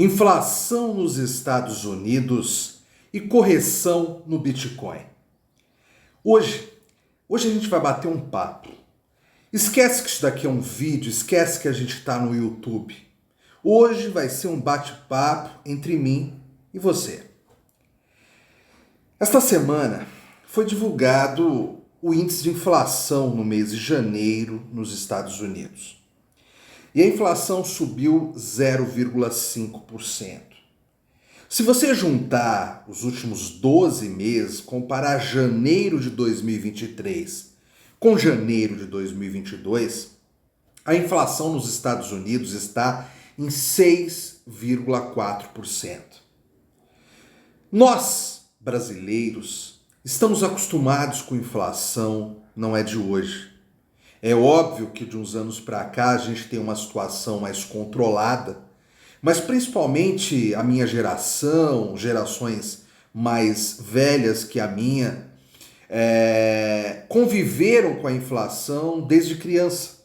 Inflação nos Estados Unidos e correção no Bitcoin. Hoje a gente vai bater um papo. Esquece que isso daqui é um vídeo, esquece que a gente está no YouTube. Hoje vai ser um bate-papo entre mim e você. Esta semana foi divulgado o índice de inflação no mês de janeiro nos Estados Unidos. E a inflação subiu 0,5%. Se você juntar os últimos 12 meses, comparar janeiro de 2023 com janeiro de 2022, a inflação nos Estados Unidos está em 6,4%. Nós, brasileiros, estamos acostumados com inflação, não é de hoje. É óbvio que de uns anos para cá a gente tem uma situação mais controlada, mas principalmente a minha geração, gerações mais velhas que a minha, conviveram com a inflação desde criança.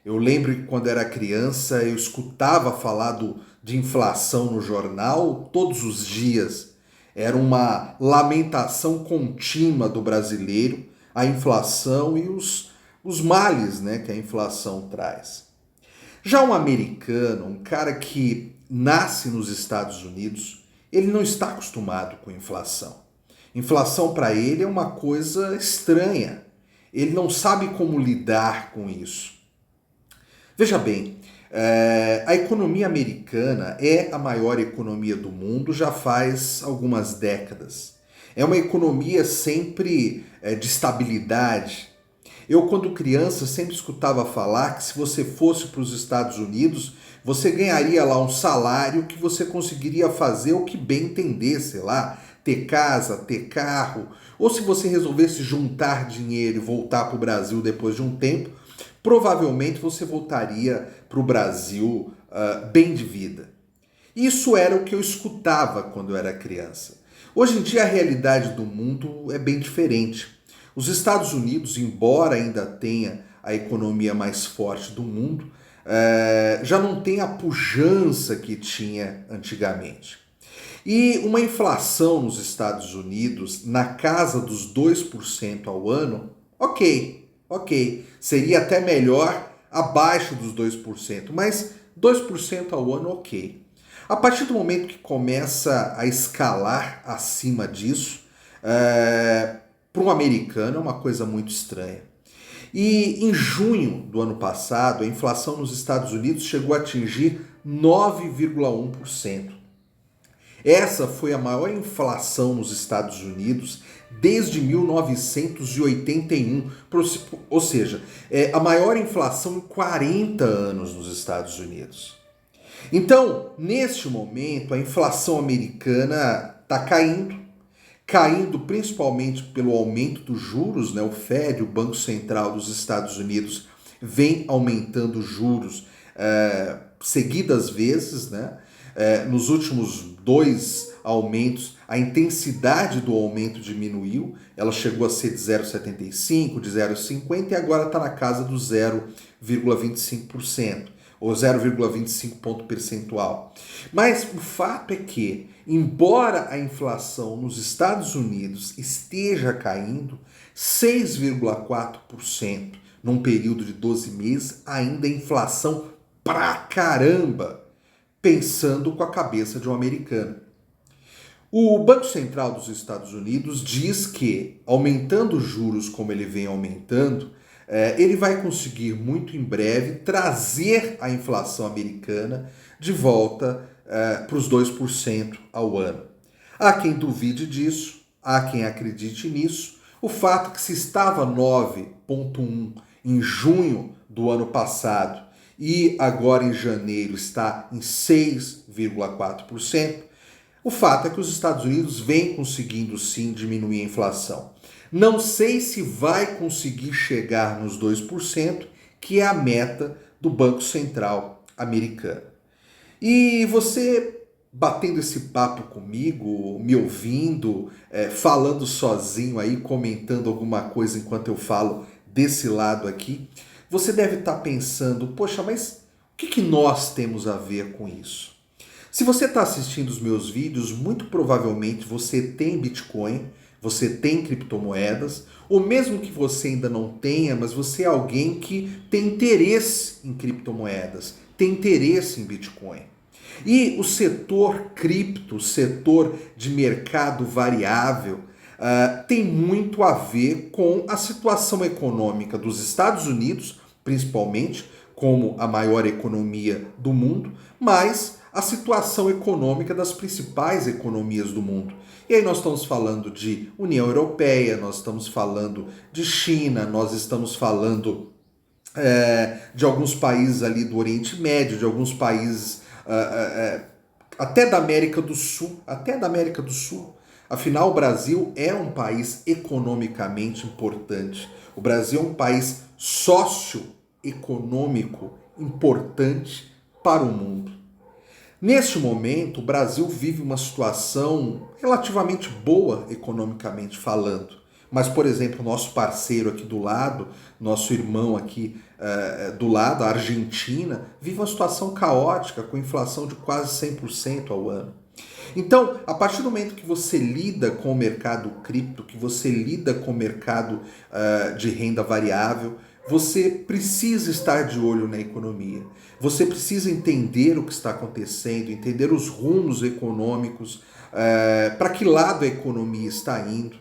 Eu lembro que quando era criança eu escutava falar de inflação no jornal todos os dias. Era uma lamentação contínua do brasileiro, a inflação e os males, né, que a inflação traz. Já um americano, um cara que nasce nos Estados Unidos, ele não está acostumado com inflação. Inflação para ele é uma coisa estranha. Ele não sabe como lidar com isso. Veja bem, a economia americana é a maior economia do mundo já faz algumas décadas. É uma economia sempre de estabilidade. Eu, quando criança, sempre escutava falar que se você fosse para os Estados Unidos, você ganharia lá um salário que você conseguiria fazer o que bem entendesse, lá, ter casa, ter carro, ou se você resolvesse juntar dinheiro e voltar para o Brasil depois de um tempo, provavelmente você voltaria para o Brasil bem de vida. Isso era o que eu escutava quando eu era criança. Hoje em dia a realidade do mundo é bem diferente. Os Estados Unidos, embora ainda tenha a economia mais forte do mundo, já não tem a pujança que tinha antigamente. E uma inflação nos Estados Unidos na casa dos 2% ao ano, ok. Seria até melhor abaixo dos 2%, mas 2% ao ano, ok. A partir do momento que começa a escalar acima disso, para um americano é uma coisa muito estranha. E em junho do ano passado, a inflação nos Estados Unidos chegou a atingir 9,1%. Essa foi a maior inflação nos Estados Unidos desde 1981, ou seja, a maior inflação em 40 anos nos Estados Unidos. Então, neste momento, a inflação americana está caindo principalmente pelo aumento dos juros, né? O Fed, o Banco Central dos Estados Unidos, vem aumentando os juros seguidas vezes, né? Nos últimos 2 aumentos, a intensidade do aumento diminuiu, ela chegou a ser de 0,75%, de 0,50% e agora está na casa do 0,25%. Ou 0,25 ponto percentual. Mas o fato é que, embora a inflação nos Estados Unidos esteja caindo 6,4% num período de 12 meses, ainda é inflação pra caramba, pensando com a cabeça de um americano. O Banco Central dos Estados Unidos diz que, aumentando os juros como ele vem aumentando, ele vai conseguir muito em breve trazer a inflação americana de volta para os 2% ao ano. Há quem duvide disso, há quem acredite nisso. O fato é que se estava 9,1% em junho do ano passado e agora em janeiro está em 6,4%, o fato é que os Estados Unidos vêm conseguindo sim diminuir a inflação. Não sei se vai conseguir chegar nos 2%, que é a meta do Banco Central americano. E você, batendo esse papo comigo, me ouvindo, falando sozinho aí, comentando alguma coisa enquanto eu falo desse lado aqui, você deve estar pensando, poxa, mas o que nós temos a ver com isso? Se você está assistindo os meus vídeos, muito provavelmente você tem Bitcoin, você tem criptomoedas, ou mesmo que você ainda não tenha, mas você é alguém que tem interesse em criptomoedas, tem interesse em Bitcoin. E o setor cripto, o setor de mercado variável, tem muito a ver com a situação econômica dos Estados Unidos, principalmente, como a maior economia do mundo, mas a situação econômica das principais economias do mundo. E aí nós estamos falando de União Europeia, nós estamos falando de China, nós estamos falando de alguns países ali do Oriente Médio, de alguns países até da América do Sul, Afinal, o Brasil é um país economicamente importante. O Brasil é um país socioeconômico importante para o mundo. Neste momento, o Brasil vive uma situação relativamente boa economicamente falando. Mas, por exemplo, o nosso parceiro aqui do lado, nosso irmão aqui do lado, a Argentina, vive uma situação caótica com inflação de quase 100% ao ano. Então, a partir do momento que você lida com o mercado cripto, que você lida com o mercado de renda variável, você precisa estar de olho na economia. Você precisa entender o que está acontecendo, entender os rumos econômicos, para que lado a economia está indo,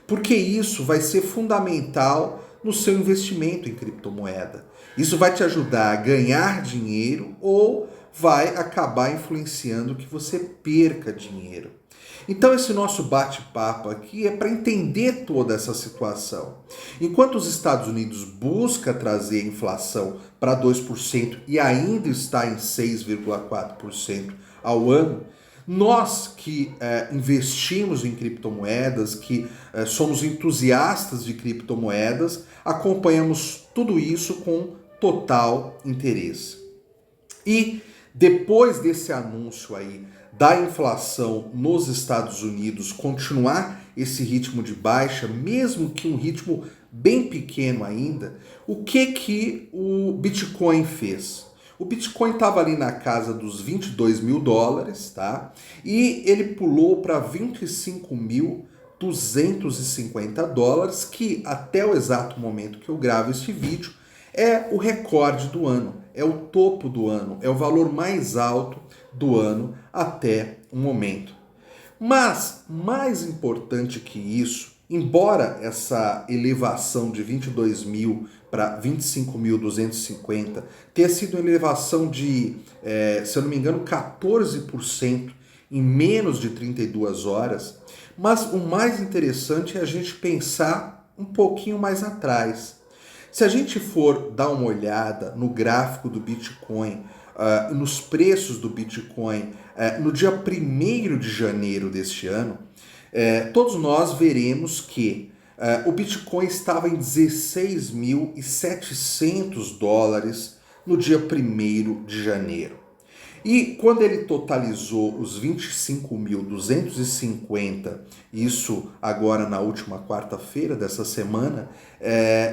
porque isso vai ser fundamental no seu investimento em criptomoeda. Isso vai te ajudar a ganhar dinheiro ou vai acabar influenciando que você perca dinheiro. Então esse nosso bate-papo aqui é para entender toda essa situação. Enquanto os Estados Unidos busca trazer a inflação para 2% e ainda está em 6,4% ao ano, nós que investimos em criptomoedas, que somos entusiastas de criptomoedas, acompanhamos tudo isso com total interesse. E depois desse anúncio aí da inflação nos Estados Unidos continuar esse ritmo de baixa, mesmo que um ritmo bem pequeno ainda, o que o Bitcoin fez? O Bitcoin estava ali na casa dos $22.000, tá? E ele pulou para $25.250, que até o exato momento que eu gravo este vídeo é o recorde do ano, é o topo do ano, é o valor mais alto do ano até o momento. Mas, mais importante que isso, embora essa elevação de 22 mil para 25.250 tenha sido uma elevação de, se eu não me engano, 14% em menos de 32 horas, mas o mais interessante é a gente pensar um pouquinho mais atrás. Se a gente for dar uma olhada no gráfico do Bitcoin, nos preços do Bitcoin, no dia 1º de janeiro deste ano, todos nós veremos que o Bitcoin estava em $16.700 no dia 1º de janeiro. E quando ele totalizou os 25.250, isso agora na última quarta-feira dessa semana,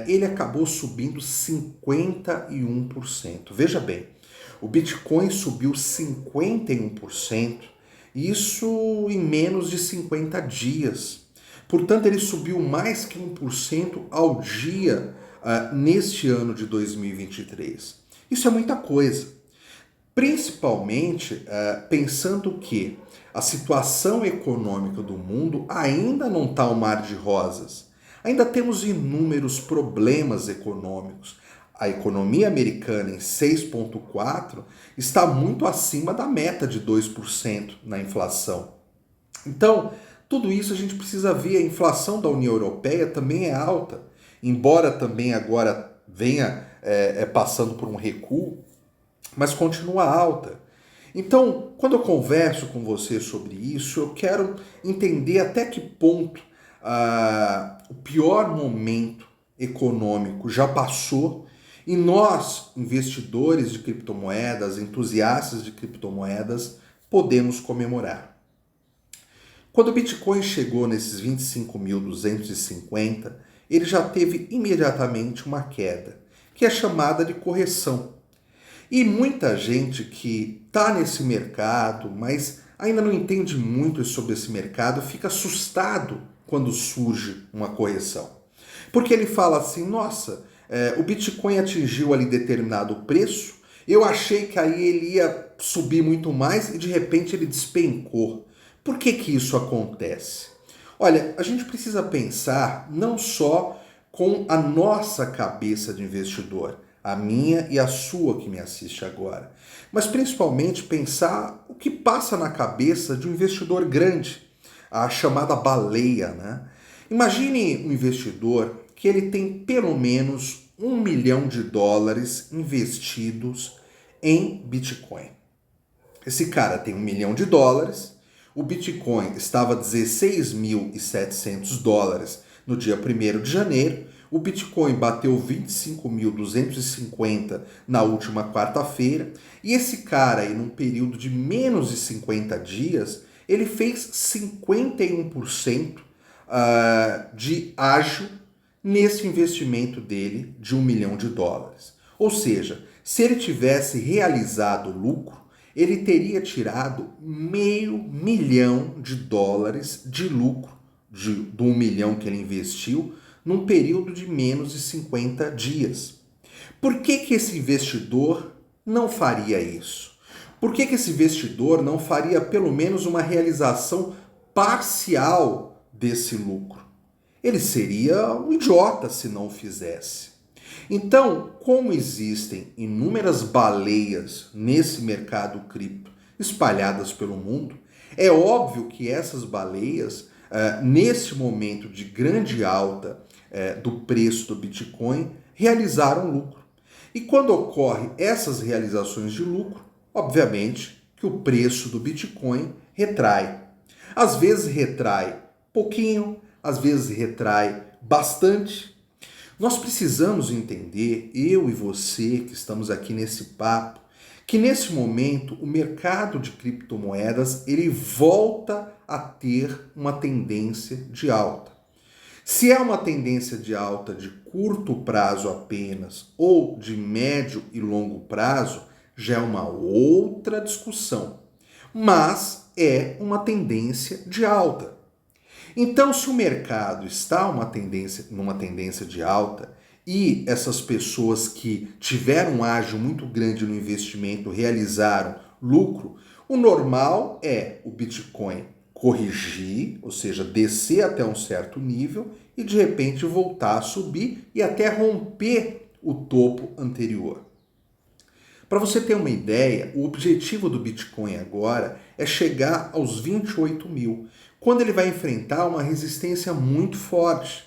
ele acabou subindo 51%. Veja bem, o Bitcoin subiu 51%, isso em menos de 50 dias. Portanto, ele subiu mais que 1% ao dia neste ano de 2023. Isso é muita coisa. Principalmente pensando que a situação econômica do mundo ainda não está um mar de rosas. Ainda temos inúmeros problemas econômicos. A economia americana em 6,4% está muito acima da meta de 2% na inflação. Então, tudo isso a gente precisa ver. A inflação da União Europeia também é alta, embora também agora venha passando por um recuo, mas continua alta. Então, quando eu converso com você sobre isso, eu quero entender até que ponto o pior momento econômico já passou e nós, investidores de criptomoedas, entusiastas de criptomoedas, podemos comemorar. Quando o Bitcoin chegou nesses 25.250, ele já teve imediatamente uma queda, que é chamada de correção. E muita gente que está nesse mercado, mas ainda não entende muito sobre esse mercado, fica assustado quando surge uma correção. Porque ele fala assim, nossa, o Bitcoin atingiu ali determinado preço, eu achei que aí ele ia subir muito mais e de repente ele despencou. Por que que isso acontece? Olha, a gente precisa pensar não só com a nossa cabeça de investidor, a minha e a sua que me assiste agora, mas principalmente pensar o que passa na cabeça de um investidor grande, a chamada baleia, né? Imagine um investidor que ele tem pelo menos US$ 1 milhão investidos em Bitcoin. Esse cara tem US$ 1 milhão, o Bitcoin estava US$ 16.700 no dia 1º de janeiro, o Bitcoin bateu 25.250 na última quarta-feira, e esse cara aí, num período de menos de 50 dias, ele fez 51% de ágio nesse investimento dele de US$ 1 milhão. Ou seja, se ele tivesse realizado lucro, ele teria tirado US$ 500 mil de lucro do 1 milhão que ele investiu num período de menos de 50 dias. Por que que esse investidor não faria isso? Por que que esse investidor não faria pelo menos uma realização parcial desse lucro? Ele seria um idiota se não o fizesse. Então, como existem inúmeras baleias nesse mercado cripto espalhadas pelo mundo, é óbvio que essas baleias, nesse momento de grande alta do preço do Bitcoin, realizaram lucro. E quando ocorrem essas realizações de lucro, obviamente que o preço do Bitcoin retrai. Às vezes retrai pouquinho, às vezes retrai bastante. Nós precisamos entender, eu e você que estamos aqui nesse papo, que nesse momento o mercado de criptomoedas ele volta a ter uma tendência de alta. Se é uma tendência de alta de curto prazo apenas ou de médio e longo prazo, já é uma outra discussão. Mas é uma tendência de alta. Então, se o mercado está numa tendência de alta e essas pessoas que tiveram um ágio muito grande no investimento realizaram lucro, o normal é o Bitcoin corrigir, ou seja, descer até um certo nível e de repente voltar a subir e até romper o topo anterior. Para você ter uma ideia, o objetivo do Bitcoin agora é chegar aos 28 mil, quando ele vai enfrentar uma resistência muito forte.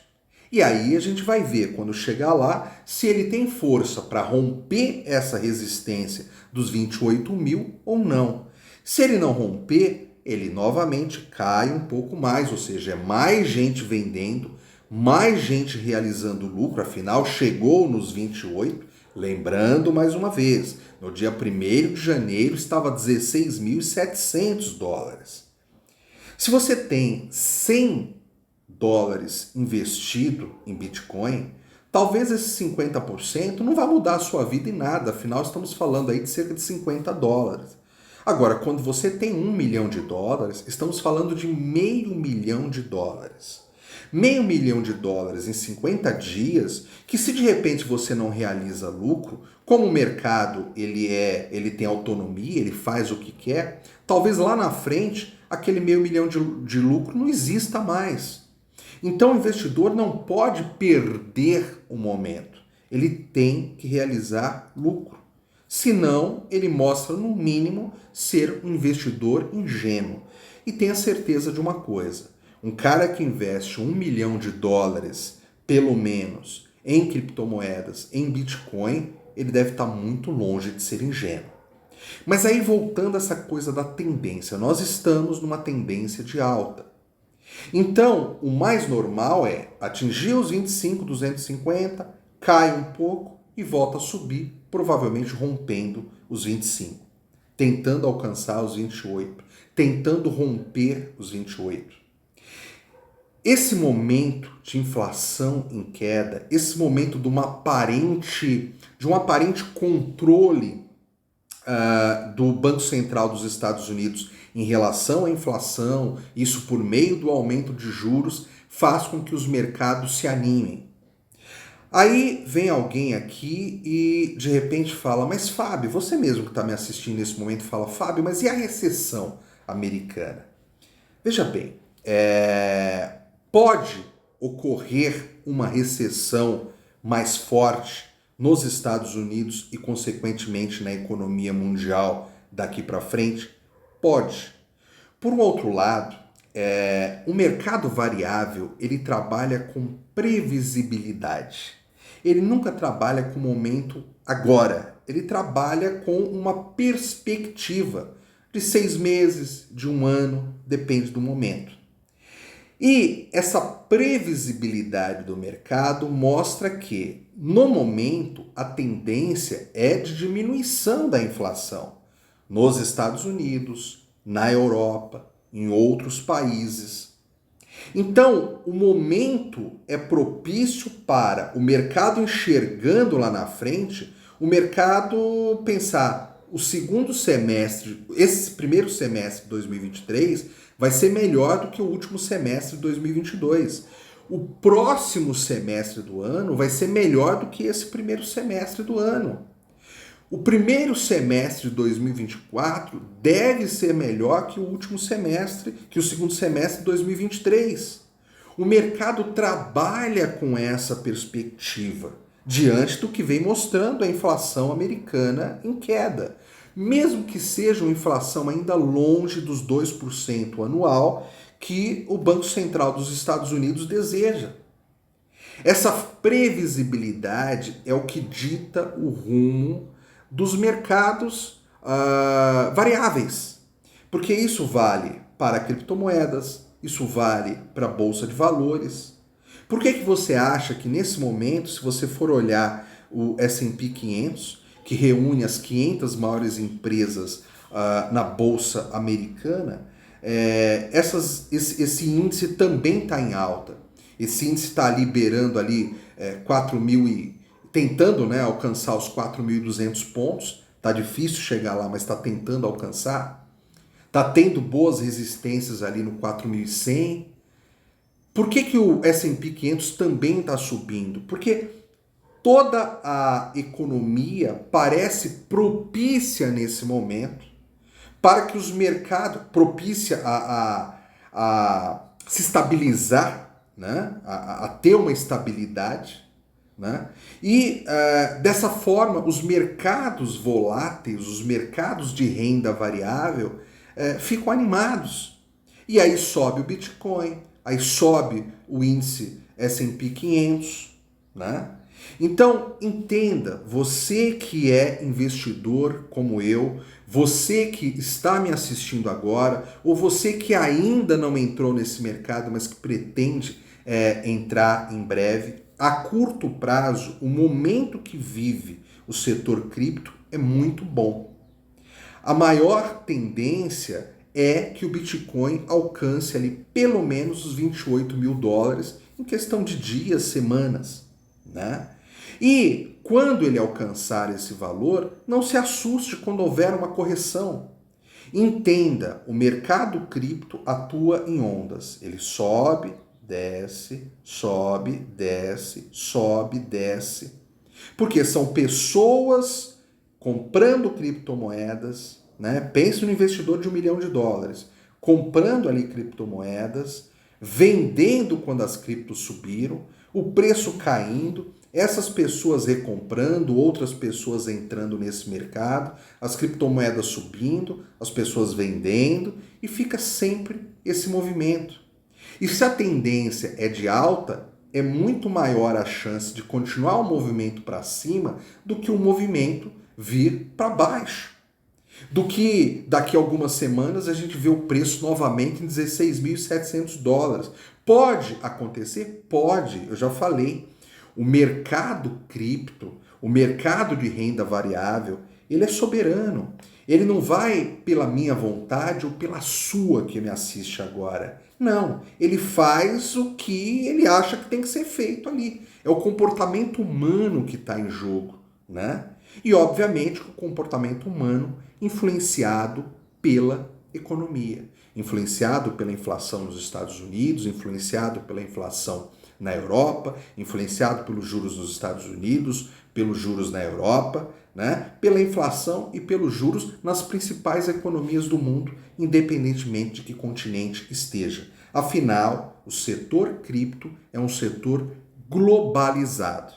E aí a gente vai ver, quando chegar lá, se ele tem força para romper essa resistência dos 28 mil ou não. Se ele não romper, ele novamente cai um pouco mais, ou seja, é mais gente vendendo, mais gente realizando lucro, afinal chegou nos 28. Lembrando mais uma vez, no dia 1º de janeiro estava $16.700. Se você tem $100 investido em Bitcoin, talvez esses 50% não vá mudar a sua vida em nada, afinal estamos falando aí de cerca de $50. Agora, quando você tem $1 milhão, estamos falando de $500 mil. $500 mil em 50 dias, que se de repente você não realiza lucro, como o mercado ele tem autonomia, ele faz o que quer, talvez lá na frente aquele $500 mil de lucro não exista mais. Então o investidor não pode perder o momento, ele tem que realizar lucro. Senão, ele mostra, no mínimo, ser um investidor ingênuo. E tenha certeza de uma coisa, um cara que investe $1 milhão, pelo menos, em criptomoedas, em Bitcoin, ele deve estar muito longe de ser ingênuo. Mas aí, voltando a essa coisa da tendência, nós estamos numa tendência de alta. Então, o mais normal é atingir os 25.250, cai um pouco e volta a subir, provavelmente rompendo os 25, tentando alcançar os 28, tentando romper os 28. Esse momento de inflação em queda, esse momento de um aparente controle do Banco Central dos Estados Unidos em relação à inflação, isso por meio do aumento de juros, faz com que os mercados se animem. Aí vem alguém aqui e de repente fala, mas Fábio, você mesmo que está me assistindo nesse momento fala, Fábio, mas e a recessão americana? Veja bem, pode ocorrer uma recessão mais forte nos Estados Unidos e, consequentemente, na economia mundial daqui para frente? Pode. Por um outro lado, o mercado variável ele trabalha com previsibilidade. Ele nunca trabalha com o momento agora. Ele trabalha com uma perspectiva de 6 meses, de 1 ano, depende do momento. E essa previsibilidade do mercado mostra que, no momento, a tendência é de diminuição da inflação nos Estados Unidos, na Europa, em outros países. Então, o momento é propício para o mercado enxergando lá na frente, o mercado pensar, o segundo semestre, esse primeiro semestre de 2023 vai ser melhor do que o último semestre de 2022. O próximo semestre do ano vai ser melhor do que esse primeiro semestre do ano. O primeiro semestre de 2024 deve ser melhor que o último semestre, que o segundo semestre de 2023. O mercado trabalha com essa perspectiva, diante do que vem mostrando a inflação americana em queda. Mesmo que seja uma inflação ainda longe dos 2% anual que o Banco Central dos Estados Unidos deseja. Essa previsibilidade é o que dita o rumo dos mercados variáveis, porque isso vale para criptomoedas, isso vale para a bolsa de valores. Por que você acha que nesse momento, se você for olhar o S&P 500, que reúne as 500 maiores empresas na bolsa americana, esse índice também está em alta. Esse índice está liberando ali 4 mil e tentando, né, alcançar os 4.200 pontos. Tá difícil chegar lá, mas está tentando alcançar. Tá tendo boas resistências ali no 4.100. Por que o S&P 500 também está subindo? Porque toda a economia parece propícia nesse momento para que os mercados, propícia a se estabilizar, né? a ter uma estabilidade, né? E dessa forma os mercados voláteis, os mercados de renda variável ficam animados. E aí sobe o Bitcoin, aí sobe o índice S&P 500, né? Então, entenda, você que é investidor como eu, você que está me assistindo agora, ou você que ainda não entrou nesse mercado, mas que pretende entrar em breve, a curto prazo, o momento que vive o setor cripto é muito bom. A maior tendência é que o Bitcoin alcance ali pelo menos os 28 mil dólares em questão de dias, semanas, né? E quando ele alcançar esse valor, não se assuste quando houver uma correção. Entenda, o mercado cripto atua em ondas. Ele sobe, desce, sobe, desce, sobe, desce. Porque são pessoas comprando criptomoedas, né? Pense no investidor de $1 milhão, comprando ali criptomoedas, vendendo quando as criptos subiram, o preço caindo, essas pessoas recomprando, outras pessoas entrando nesse mercado, as criptomoedas subindo, as pessoas vendendo, e fica sempre esse movimento. E se a tendência é de alta, é muito maior a chance de continuar o movimento para cima do que o movimento vir para baixo. Do que daqui a algumas semanas a gente vê o preço novamente em 16.700 dólares. Pode acontecer? Pode, eu já falei. O mercado cripto, o mercado de renda variável, ele é soberano. Ele não vai pela minha vontade ou pela sua que me assiste agora. Não, ele faz o que ele acha que tem que ser feito ali. É o comportamento humano que está em jogo, né? E, obviamente, o comportamento humano influenciado pela economia, influenciado pela inflação nos Estados Unidos, influenciado pela inflação na Europa, influenciado pelos juros nos Estados Unidos, pelos juros na Europa, né? Pela inflação e pelos juros nas principais economias do mundo, independentemente de que continente esteja. Afinal, o setor cripto é um setor globalizado.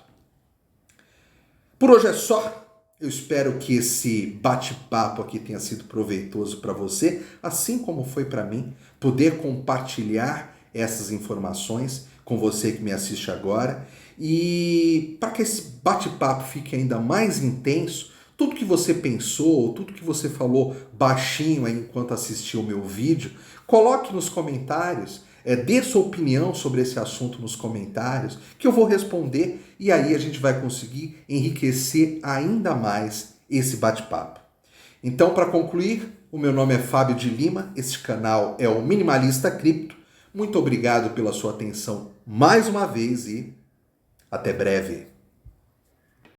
Por hoje é só. Eu espero que esse bate-papo aqui tenha sido proveitoso para você, assim como foi para mim, poder compartilhar essas informações com você que me assiste agora. E para que esse bate-papo fique ainda mais intenso, tudo que você pensou, tudo que você falou baixinho aí enquanto assistiu o meu vídeo, coloque nos comentários. Dê sua opinião sobre esse assunto nos comentários, que eu vou responder e aí a gente vai conseguir enriquecer ainda mais esse bate-papo. Então, para concluir, o meu nome é Fábio de Lima, este canal é o Minimalista Cripto. Muito obrigado pela sua atenção mais uma vez e até breve.